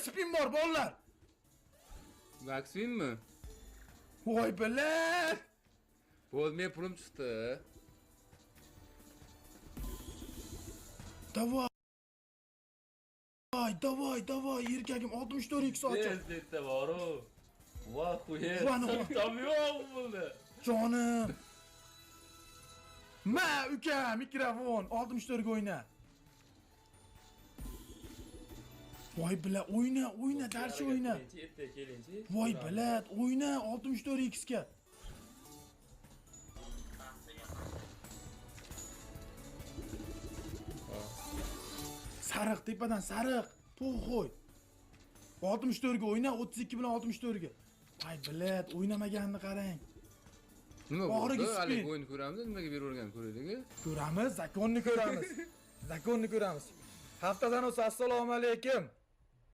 spin bor bolalar. Maksim mi? Voy bilan. Bo'lmay pulim chiqdi. Davay. Davay, erkagim 64x ochib. Tezlikda bor-u. Voh, xuyer. Vana. Tam yo'q bo'ldi. Jonim. Ma uka mikrofon 64 ga o'yna. Voy bilan o'yna, darcha o'yna. Erta kelinchi. Voy bilan o'yna 64x ga. Sariq tepadan sariq. To'g'ri. 64 ga o'yna, 32 bilan 64 ga. Voy bilan o'ynamaganini qarang. Nima Oxirgi bo'ldi? spin. Hali o'yin ko'ramiz, nimaga beravergan ko'raylik. Ko'ramiz, zakonni ko'ramiz. Haftadan o'tsa assalomu alaykum.